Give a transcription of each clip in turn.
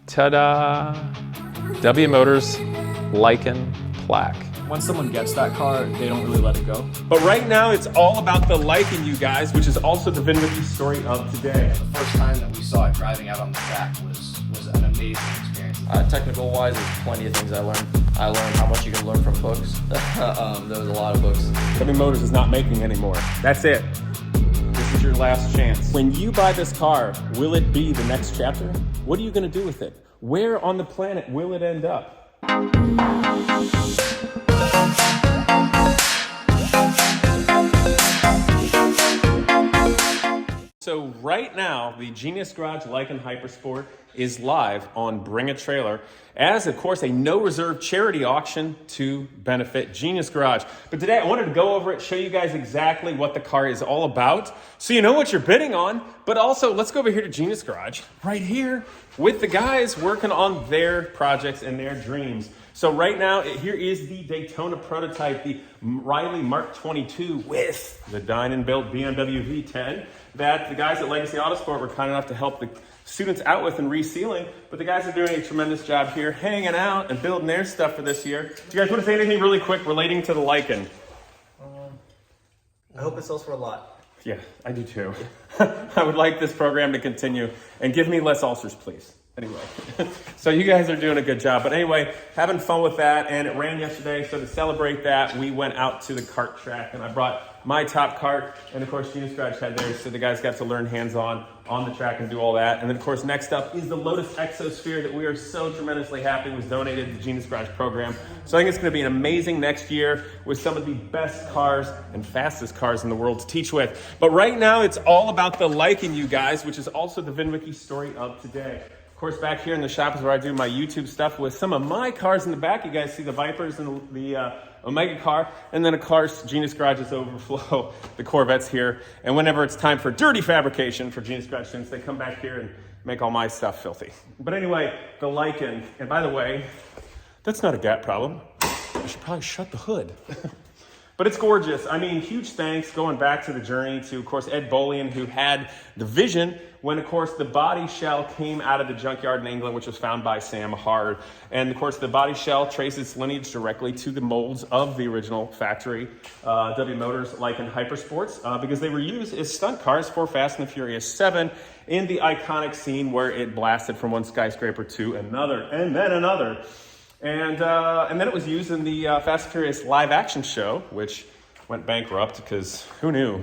Ta-da! W Motors Lycan plaque. Once someone gets that car, they don't really let it go. But right now, it's all about the Lycan, you guys, which is also the VinWiki story of today. The first time that we saw it driving out on the track was an amazing experience. Technical wise, there's plenty of things I learned. I learned how much you can learn from books. There was a lot of books. W Motors is not making anymore. That's it. This is your last chance. When you buy this car, will it be the next chapter? What are you going to do with it? Where on the planet will it end up? So right now, the Genius Garage Lycan Hypersport is live on Bring a Trailer as, of course, a no-reserve charity auction to benefit Genius Garage. But today, I wanted to go over it, show you guys exactly what the car is all about, so you know what you're bidding on. But also, let's go over here to Genius Garage, right here, with the guys working on their projects and their dreams. So right now, here is the Daytona prototype, the Riley Mark 22 with the Dynon-built BMW V10 that the guys at Legacy Autosport were kind enough to help the students out with and resealing. But the guys are doing a tremendous job here, hanging out and building their stuff for this year. Do you guys want to say anything really quick relating to the Lycan? I hope it sells for a lot. Yeah, I do too. I would like this program to continue and give me less ulcers, please. Anyway, so you guys are doing a good job. But anyway, having fun with that, and it ran yesterday, so to celebrate that, we went out to the kart track, and I brought my top kart, and of course, Genius Garage had theirs, so the guys got to learn hands-on on the track and do all that. And then, of course, next up is the Lotus Exosphere that we are so tremendously happy was donated to the Genius Garage program. So I think it's going to be an amazing next year with some of the best cars and fastest cars in the world to teach with. But right now, it's all about the Lycan, you guys, which is also the VinWiki story of today. Of course, back here in the shop is where I do my YouTube stuff with some of my cars in the back. You guys see the Vipers and the Omega car. And then, of course, Genius Garage's overflow, the Corvettes here. And whenever it's time for dirty fabrication for Genius Garage students, they come back here and make all my stuff filthy. But anyway, the Lycan. And by the way, that's not a gap problem. I should probably shut the hood. But it's gorgeous. I mean, huge thanks going back to the journey to, of course, Ed Bolian, who had the vision when, of course, the body shell came out of the junkyard in England, which was found by Sam Hard. And, of course, the body shell traces its lineage directly to the molds of the original factory W Motors Lycan Hypersports because they were used as stunt cars for Fast and the Furious 7 in the iconic scene where it blasted from one skyscraper to another and then another. And then it was used in the Fast and Furious live action show, which went bankrupt because who knew?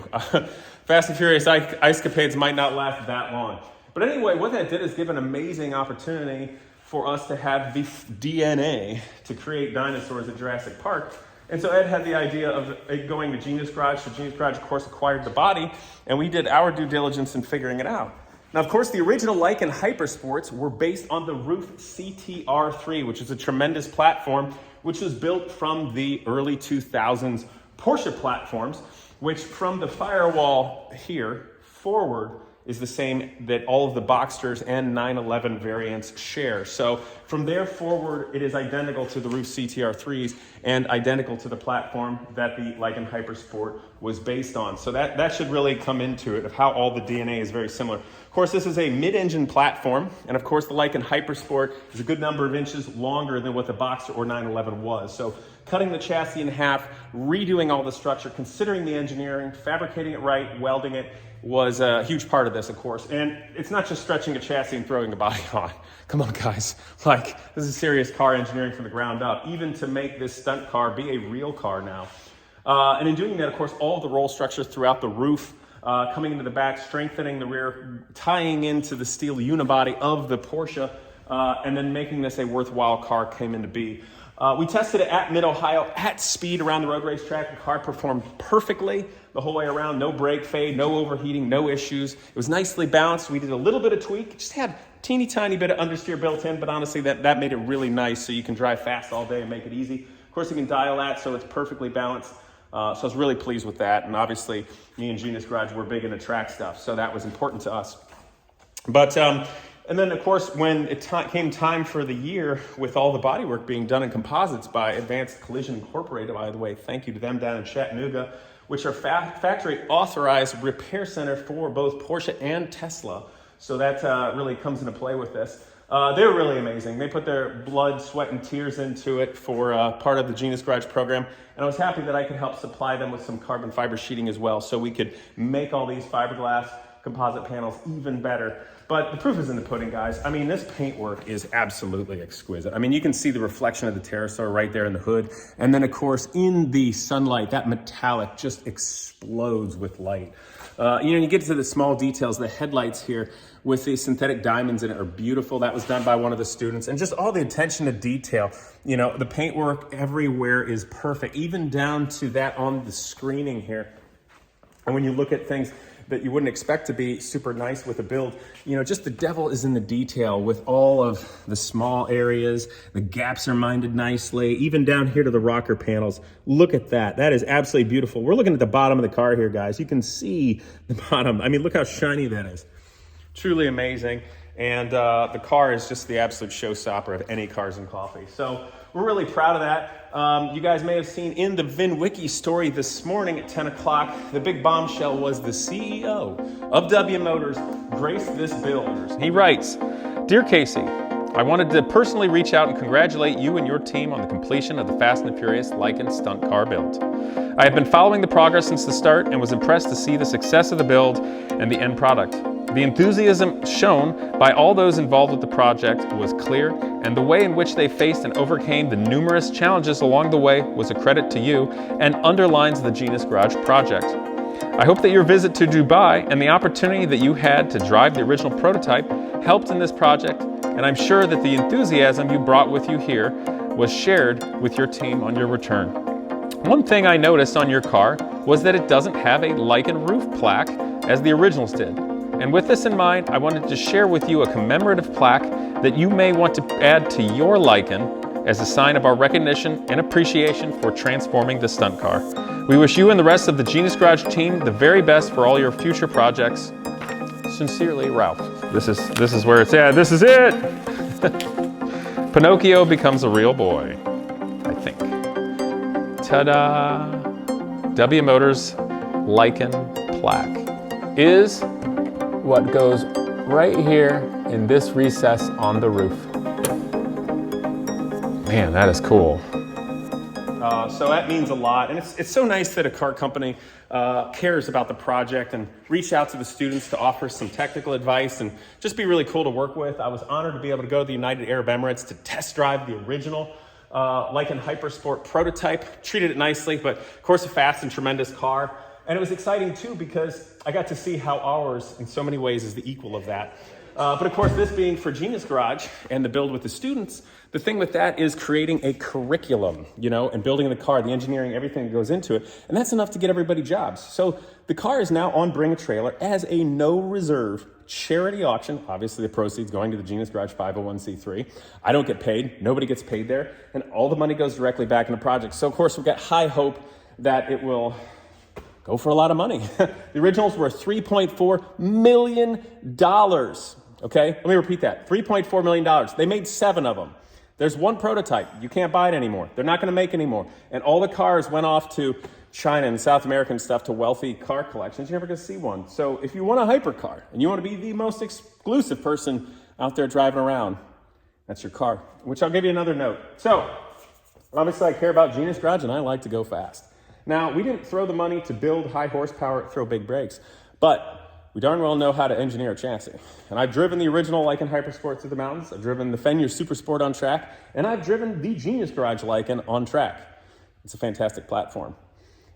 Fast and Furious ice-capades might not last that long. But anyway, what that did is give an amazing opportunity for us to have the DNA to create dinosaurs at Jurassic Park. And so Ed had the idea of it going to Genius Garage. So Genius Garage, of course, acquired the body, and we did our due diligence in figuring it out. Now, of course, the original Lycan Hypersports were based on the Roof CTR3, which is a tremendous platform, which was built from the early 2000s Porsche platforms, which from the firewall here forward is the same that all of the Boxsters and 911 variants share. So from there forward, it is identical to the Roof CTR3s and identical to the platform that the Lycan Hypersport was based on. So that should really come into it of how all the DNA is very similar. Of course, this is a mid-engine platform, and of course, the Lycan Hypersport is a good number of inches longer than what the Boxster or 911 was. So cutting the chassis in half, redoing all the structure, considering the engineering, fabricating it right, welding it, was a huge part of this, of course. And it's not just stretching a chassis and throwing a body on. Come on, guys. Like, this is serious car engineering from the ground up, even to make this stunt car be a real car now. And in doing that, of course, all of the roll structures throughout the roof, coming into the back, strengthening the rear, tying into the steel unibody of the Porsche, and then making this a worthwhile car came into be. We tested it at Mid-Ohio at speed around the road racetrack. The car performed perfectly the whole way around. No brake fade, no overheating, no issues. It was nicely balanced. We did a little bit of tweak. Just had a teeny tiny bit of understeer built in, but honestly, that made it really nice so you can drive fast all day and make it easy. Of course, you can dial that so it's perfectly balanced. So I was really pleased with that. And obviously, me and Genius Garage were big into track stuff, so that was important to us. But and then, of course, when it came time for the year with all the bodywork being done in composites by Advanced Collision Incorporated, by the way, thank you to them down in Chattanooga, which are factory authorized repair center for both Porsche and Tesla. So that really comes into play with this. They're really amazing. They put their blood, sweat, and tears into it for part of the Genius Garage program. And I was happy that I could help supply them with some carbon fiber sheeting as well, so we could make all these fiberglass composite panels even better. But the proof is in the pudding, guys. I mean, this paintwork is absolutely exquisite. I mean, you can see the reflection of the pterosaur right there in the hood. And then, of course, in the sunlight, that metallic just explodes with light. You get to the small details. The headlights here with the synthetic diamonds in it are beautiful. That was done by one of the students. And just all the attention to detail. The paintwork everywhere is perfect, even down to that on the screening here. And when you look at things that you wouldn't expect to be super nice with a build, just the devil is in the detail with all of the small areas. The gaps are minded nicely, even down here to the rocker panels. Look at that. That is absolutely beautiful. We're looking at the bottom of the car here, guys. You can see the bottom. I mean, look how shiny that is. Truly amazing. And the car is just the absolute showstopper of any Cars and Coffee. So we're really proud of that. You guys may have seen in the VinWiki story this morning at 10 o'clock, the big bombshell was the CEO of W Motors graced this build. He writes, "Dear Casey, I wanted to personally reach out and congratulate you and your team on the completion of the Fast and the Furious Lycan stunt car build. I have been following the progress since the start and was impressed to see the success of the build and the end product. The enthusiasm shown by all those involved with the project was clear, and the way in which they faced and overcame the numerous challenges along the way was a credit to you and underlines the Genius Garage project. I hope that your visit to Dubai and the opportunity that you had to drive the original prototype helped in this project, and I'm sure that the enthusiasm you brought with you here was shared with your team on your return. One thing I noticed on your car was that it doesn't have a Lycan roof plaque as the originals did. And with this in mind, I wanted to share with you a commemorative plaque that you may want to add to your Lycan as a sign of our recognition and appreciation for transforming the stunt car. We wish you and the rest of the Genius Garage team the very best for all your future projects. Sincerely, Ralph." This is where it's at. This is it. Pinocchio becomes a real boy, I think. Ta-da! W Motors Lycan plaque is what goes right here in this recess on the roof. Man, that is cool. So that means a lot. And it's so nice that a car company cares about the project and reach out to the students to offer some technical advice and just be really cool to work with. I was honored to be able to go to the United Arab Emirates to test drive the original Lycan Hypersport prototype. Treated it nicely, but of course a fast and tremendous car. And it was exciting too because I got to see how ours in so many ways is the equal of that. But of course, this being for Genius Garage and the build with the students, the thing with that is creating a curriculum, and building the car, the engineering, everything that goes into it. And that's enough to get everybody jobs. So the car is now on Bring a Trailer as a no reserve charity auction. Obviously, the proceeds going to the Genius Garage 501c3. I don't get paid. Nobody gets paid there. And all the money goes directly back in the project. So of course, we've got high hope that it will go for a lot of money. The originals were $3.4 million. Okay, let me repeat that. $3.4 million. They made 7 of them. There's one prototype. You can't buy it anymore. They're not going to make any more. And all the cars went off to China and South American stuff to wealthy car collections. You're never going to see one. So if you want a hypercar and you want to be the most exclusive person out there driving around, that's your car, which I'll give you another note. So obviously I care about Genius Garage and I like to go fast. Now, we didn't throw the money to build high horsepower, throw big brakes, but we darn well know how to engineer a chassis. And I've driven the original Lycan Hypersport through the mountains. I've driven the Fenrir Super Sport on track, and I've driven the Genius Garage Lycan on track. It's a fantastic platform.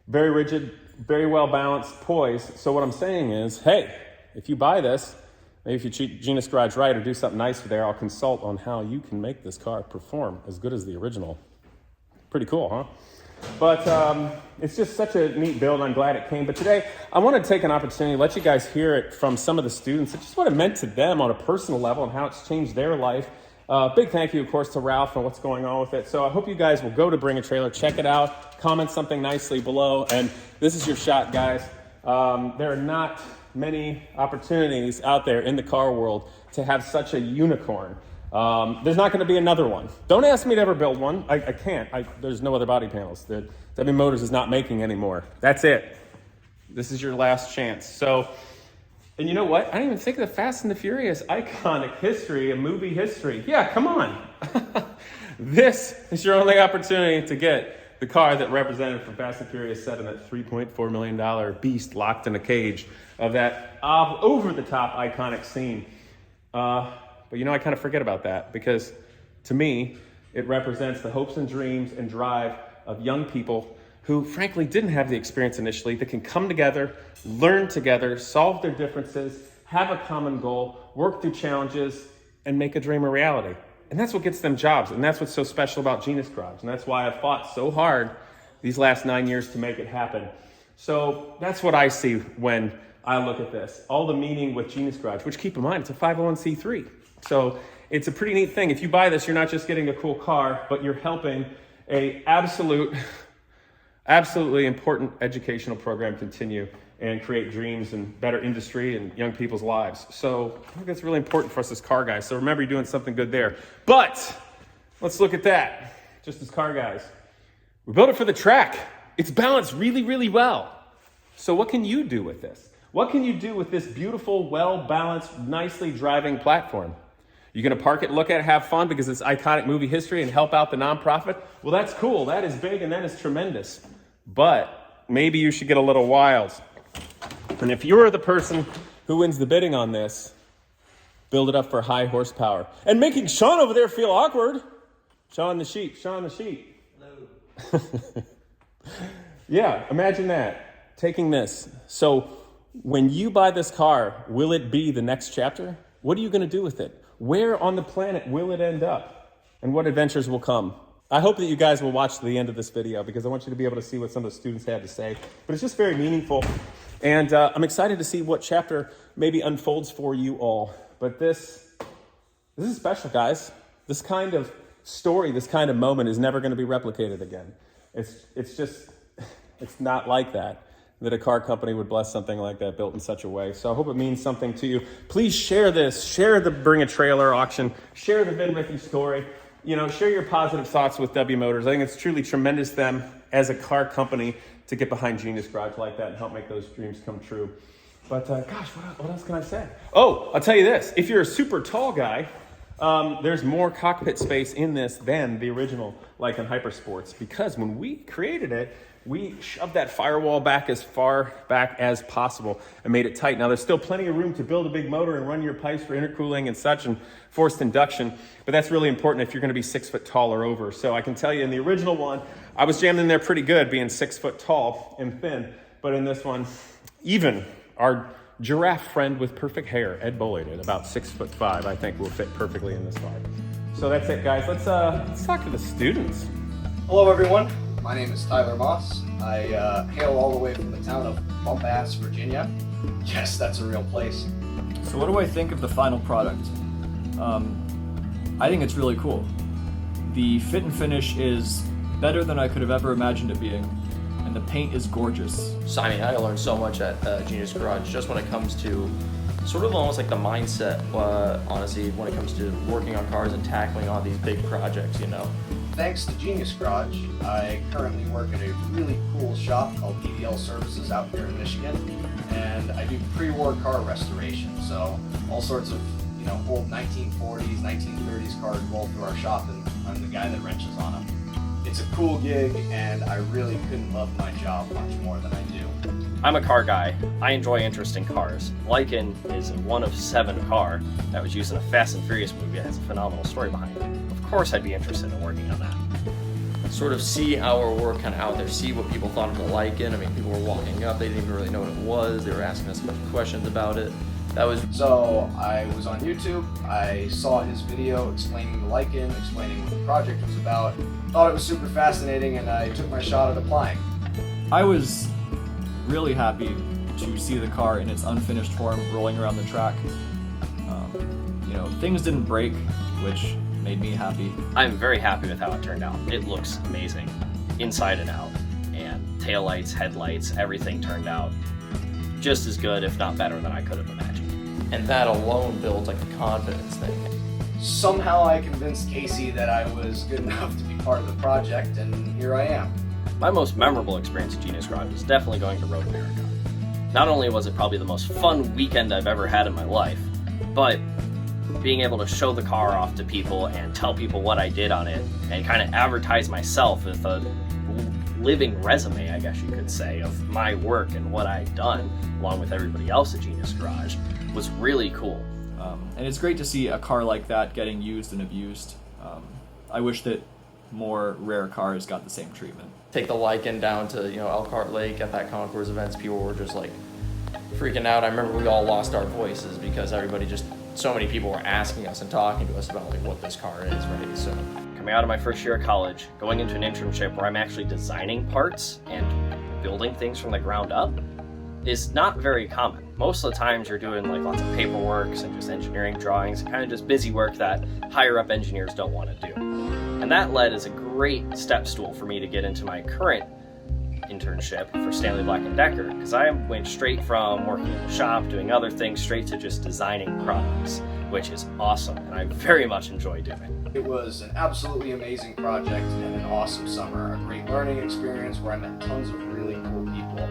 Very rigid, very well balanced, poised. So what I'm saying is, hey, if you buy this, maybe if you treat Genius Garage right or do something nice for there, I'll consult on how you can make this car perform as good as the original. Pretty cool, huh? But it's just such a neat build. I'm glad it came. But today, I want to take an opportunity to let you guys hear it from some of the students. It's just what it meant to them on a personal level and how it's changed their life. Big thank you, of course, to Ralph and what's going on with it. So I hope you guys will go to Bring a Trailer, check it out, comment something nicely below. And this is your shot, guys. There are not many opportunities out there in the car world to have such a unicorn. There's not going to be another one. Don't ask me to ever build one. I can't. There's no other body panels. The W Motors is not making anymore. That's it. This is your last chance. So And you know what? I didn't even think of the Fast and the Furious iconic history and movie history. Yeah, come on. This is your only opportunity to get the car that represented from Fast and Furious 7, that $3.4 million beast locked in a cage of that over-the-top iconic scene. But you know, I kind of forget about that because to me, it represents the hopes and dreams and drive of young people who frankly didn't have the experience initially, that can come together, learn together, solve their differences, have a common goal, work through challenges, and make a dream a reality. And that's what gets them jobs. And that's what's so special about Genius Garage. And that's why I've fought so hard these last 9 years to make it happen. So that's what I see when I look at this. All the meaning with Genius Garage, which keep in mind, it's a 501c3. So it's a pretty neat thing. If you buy this, you're not just getting a cool car, but you're helping a absolutely important educational program continue and create dreams and better industry and young people's lives. So I think that's really important for us as car guys. So remember, you're doing something good there. But let's look at that. Just as car guys, we built it for the track. It's balanced really, really well. So what can you do with this? What can you do with this beautiful, well-balanced, nicely driving platform? You're gonna park it, look at it, have fun because it's iconic movie history and help out the nonprofit? Well, that's cool, that is big and that is tremendous. But maybe you should get a little wild. And if you're the person who wins the bidding on this, build it up for high horsepower. And making Sean over there feel awkward. Sean the sheep. Hello. Yeah, imagine that. Taking this. So when you buy this car, will it be the next chapter? What are you going to do with it? Where on the planet will it end up? And what adventures will come? I hope that you guys will watch to the end of this video because I want you to be able to see what some of the students had to say. But it's just very meaningful. And I'm excited to see what chapter maybe unfolds for you all. But this is special, guys. This kind of story, this kind of moment is never going to be replicated again. It's not like that a car company would bless something like that built in such a way. So I hope it means something to you. Please share this. Share the Bring a Trailer auction. Share the Vin Ricky story. You know, share your positive thoughts with W Motors. I think it's truly tremendous them as a car company to get behind Genius Garage like that and help make those dreams come true. But gosh, what else can I say? Oh, I'll tell you this. If you're a super tall guy, there's more cockpit space in this than the original Lycan Hypersports because when we created it, we shoved that firewall back as far back as possible and made it tight. Now, there's still plenty of room to build a big motor and run your pipes for intercooling and such and forced induction, but that's really important if you're going to be 6 foot tall or over. So I can tell you in the original one, I was jammed in there pretty good being 6 foot tall and thin, but in this one, even our giraffe friend with perfect hair, Ed Bullard, at about 6'5", I think will fit perfectly in this car. So that's it, guys. Let's talk to the students. Hello, everyone. My name is Tyler Moss. I hail all the way from the town of Bumpass, Virginia. Yes, that's a real place. So what do I think of the final product? I think it's really cool. The fit and finish is better than I could have ever imagined it being, and the paint is gorgeous. So I mean, I learned so much at Genius Garage just when it comes to sort of almost like the mindset, honestly, when it comes to working on cars and tackling all these big projects, you know. Thanks to Genius Garage, I currently work at a really cool shop called EDL Services out here in Michigan, and I do pre-war car restoration. So all sorts of, you know, old 1940s, 1930s cars roll through our shop, and I'm the guy that wrenches on them. It's a cool gig, and I really couldn't love my job much more than I do. I'm a car guy. I enjoy interesting cars. Lycan is a 1 of 7 car that was used in a Fast and Furious movie that has a phenomenal story behind it. Of course I'd be interested in working on that. Sort of see our work kind of out there, see what people thought of the Lycan. I mean, people were walking up, they didn't even really know what it was. They were asking us a bunch of questions about it. So I was on YouTube, I saw his video explaining the Lycan, explaining what the project was about, thought it was super fascinating, and I took my shot at applying. I was really happy to see the car in its unfinished form rolling around the track. You know, things didn't break, which made me happy. I'm very happy with how it turned out. It looks amazing, inside and out. And taillights, headlights, everything turned out just as good, if not better, than I could have imagined. And that alone builds like a confidence thing. Somehow I convinced Casey that I was good enough to be part of the project, and here I am. My most memorable experience at Genius Garage is definitely going to Road America. Not only was it probably the most fun weekend I've ever had in my life, but being able to show the car off to people and tell people what I did on it and kind of advertise myself with a living resume, I guess you could say, of my work and what I'd done along with everybody else at Genius Garage was really cool. And it's great to see a car like that getting used and abused. I wish that more rare cars got the same treatment. Take the Lycan down to, Elkhart Lake at that Concours events. People were just like freaking out. I remember we all lost our voices because so many people were asking us and talking to us about like what this car is, right? So Coming out of my first year of college, going into an internship where I'm actually designing parts and building things from the ground up is not very common. Most of the times you're doing like lots of paperwork and just engineering drawings, kind of just busy work that higher up engineers don't want to do. And that led as a great step stool for me to get into my current internship for Stanley Black & Decker, because I went straight from working in the shop, doing other things, straight to just designing products, which is awesome and I very much enjoy doing. It was an absolutely amazing project and an awesome summer. A great learning experience where I met tons of really cool people.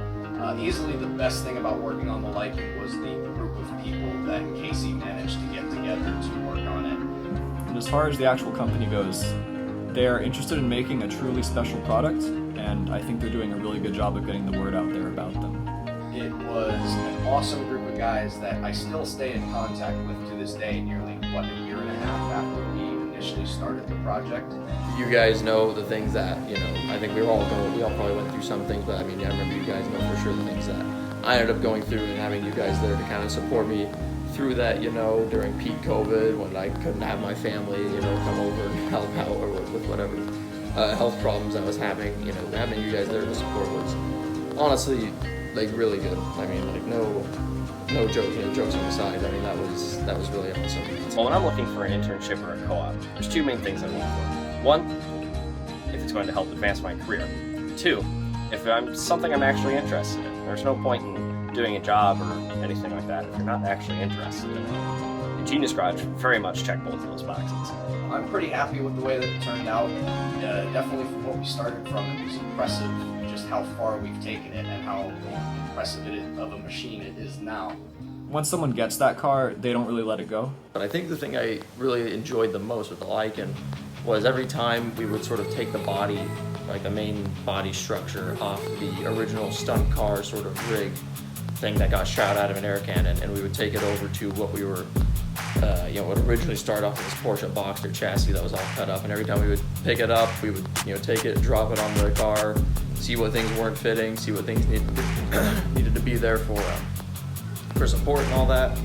Easily the best thing about working on the Lycan was the group of people that Casey managed to get together to work on it. And as far as the actual company goes, they're interested in making a truly special product, and I think they're doing a really good job of getting the word out there about them. It was an awesome group of guys that I still stay in contact with to this day, nearly, a year and a half after we initially started the project. you guys know the things that, I think we all probably went through some things, but I remember you guys know for sure the things that I ended up going through, and having you guys there to kind of support me through that, during peak COVID when I couldn't have my family, come over and help out or with whatever health problems I was having, having you guys there to support was honestly really good. No joke, jokes on the side. That was really awesome. Well, when I'm looking for an internship or a co-op, there's two main things I look for. One, if it's going to help advance my career. Two, if I'm something I'm actually interested in. There's no point in doing a job or anything like that if you're not actually interested in it. And Genius Garage very much checked both of those boxes. I'm pretty happy with the way that it turned out. Definitely from what we started from, it was impressive just how far we've taken it and how impressive of a machine it is now. Once someone gets that car, they don't really let it go. But I think the thing I really enjoyed the most with the Lycan was every time we would sort of take the body, like the main body structure, off the original stunt car sort of rig thing that got shot out of an air cannon, and we would take it over to what we were, would originally start off with this Porsche Boxster chassis that was all cut up, and every time we would pick it up, we would, take it, drop it on the car, see what things weren't fitting, see what things needed to be there for support and all that,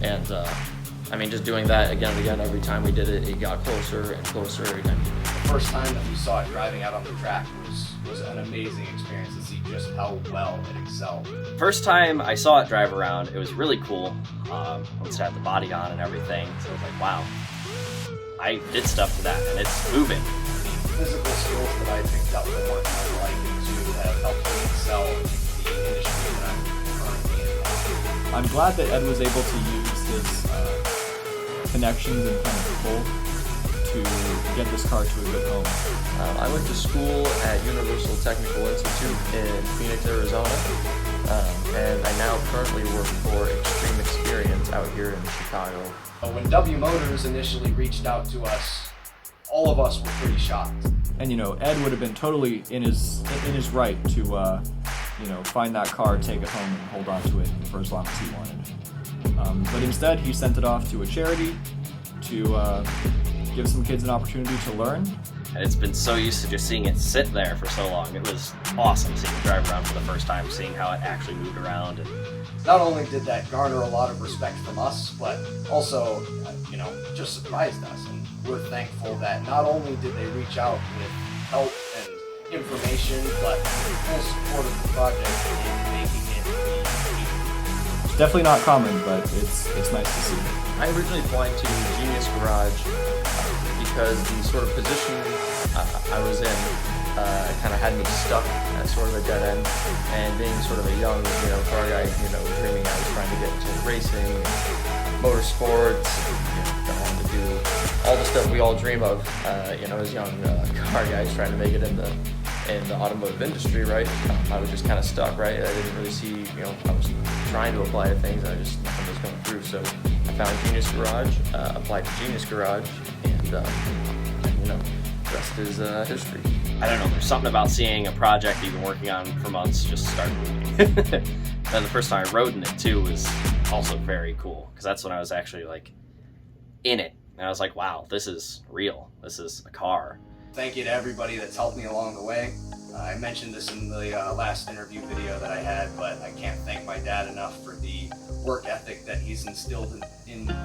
and just doing that again and again every time we did it, it got closer and closer every time. The first time that we saw it driving out on the track was an amazing experience to see just how well it excelled. First time I saw it drive around, it was really cool. Once it had the body on and everything, so I was like, wow, I did stuff to that and it's moving. Physical skills that I picked up from working on the Lycan too have helped me excel in the industry that I'm currently in. I'm glad that Ed was able to use his connections and kind of pull to get this car to a good home. I went to school at Universal Technical Institute in Phoenix, Arizona, and I now currently work for Extreme Experience out here in Chicago. When W Motors initially reached out to us, all of us were pretty shocked. And Ed would have been totally in his right to find that car, take it home, and hold on to it for as long as he wanted. But instead, he sent it off to a charity to give some kids an opportunity to learn. And it's been so used to just seeing it sit there for so long. It was awesome seeing it drive around for the first time, seeing how it actually moved around. And not only did that garner a lot of respect from us, but also, just surprised us. And we're thankful that not only did they reach out with help and information, but full support of the project in making it a It's definitely not common, but it's nice to see. I originally applied to Genius Garage because the sort of position I was in kind of had me stuck at sort of a dead end, and being sort of a young, car guy, dreaming I was trying to get into racing, motorsports, I wanted to do all the stuff we all dream of, as young car guys trying to make it in the in the automotive industry, right? I was just kind of stuck, right? I didn't really see, you know, I was trying to apply to things, and nothing was going through. So I found Genius Garage, applied to Genius Garage, and you know, the rest is history. I don't know, there's something about seeing a project you've been working on for months just start moving. Then the first time I rode in it too was also very cool, because that's when I was actually like in it. And I was like, wow, this is real. This is a car. Thank you to everybody that's helped me along the way. I mentioned this in the last interview video that I had, but I can't thank my dad enough for the work ethic that he's instilled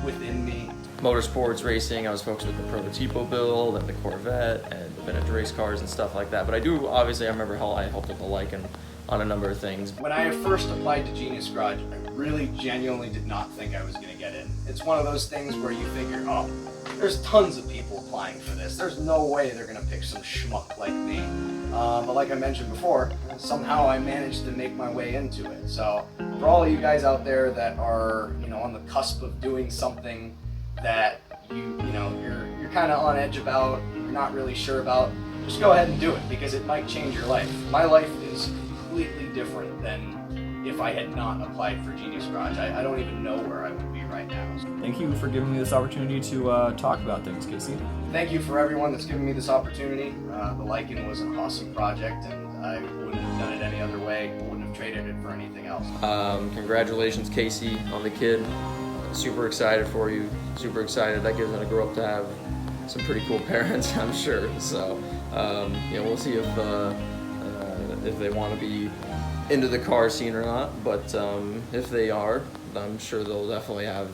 within me. Motorsports racing, I was focused with the Prototipo build and the Corvette and the vintage race cars and stuff like that. But I remember how I helped with the Lycan on a number of things. When I first applied to Genius Garage, I really genuinely did not think I was going to get in. It's one of those things where you figure, oh, there's tons of people applying for this. There's no way they're going to pick some schmuck like me. But like I mentioned before, somehow I managed to make my way into it. So for all of you guys out there that are, you know, on the cusp of doing something that you're kind of on edge about, you're not really sure about, just go ahead and do it, because it might change your life. My life is completely different than if I had not applied for Genius Garage. I don't even know where I would be right now. Thank you for giving me this opportunity to talk about things, Casey. Thank you for everyone that's given me this opportunity. The Lycan was an awesome project, and I wouldn't have done it any other way. I wouldn't have traded it for anything else. Congratulations, Casey, on the kid. Super excited for you. Super excited. That kid's gonna grow up to have some pretty cool parents, I'm sure. So, you know, we'll see if they want to be into the car scene or not. But if they are, I'm sure they'll definitely have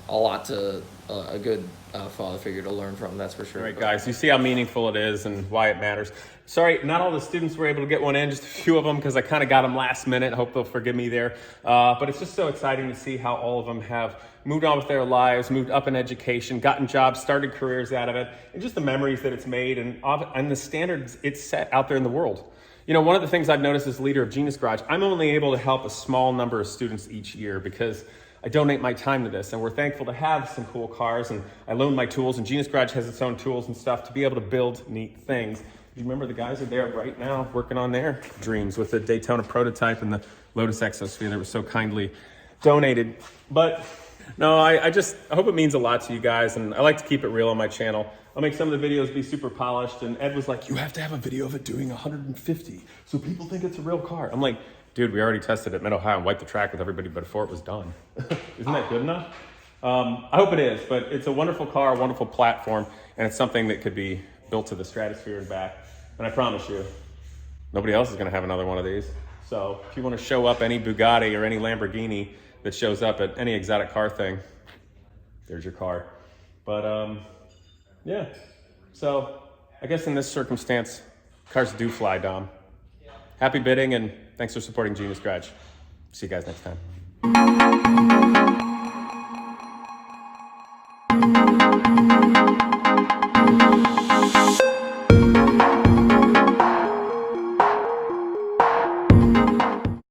a good father figure to learn from. That's for sure. All right, guys, you see how meaningful it is and why it matters. Sorry, not all the students were able to get one in, just a few of them, because I kind of got them last minute. Hope they'll forgive me there. But it's just so exciting to see how all of them have moved on with their lives, moved up in education, gotten jobs, started careers out of it, and just the memories that it's made and the standards it's set out there in the world. You know, one of the things I've noticed as leader of Genius Garage, I'm only able to help a small number of students each year because I donate my time to this, and we're thankful to have some cool cars, and I loan my tools, and Genius Garage has its own tools and stuff to be able to build neat things. You remember the guys are there right now working on their dreams with the Daytona prototype and the Lotus Exosphere that was so kindly donated. But no, I hope it means a lot to you guys, and I like to keep it real on my channel. I'll make some of the videos be super polished, and Ed was like, you have to have a video of it doing 150 so people think it's a real car. I'm like, dude, we already tested it at Mid-Ohio and wiped the track with everybody before it was done. Isn't that good enough? I hope it is, but it's a wonderful car, a wonderful platform, and it's something that could be built to the stratosphere and back. And I promise you, nobody else is going to have another one of these. So if you want to show up any Bugatti or any Lamborghini that shows up at any exotic car thing, there's your car. But yeah, so I guess in this circumstance, cars do fly, Dom. Happy bidding, and thanks for supporting Genius Garage. See you guys next time.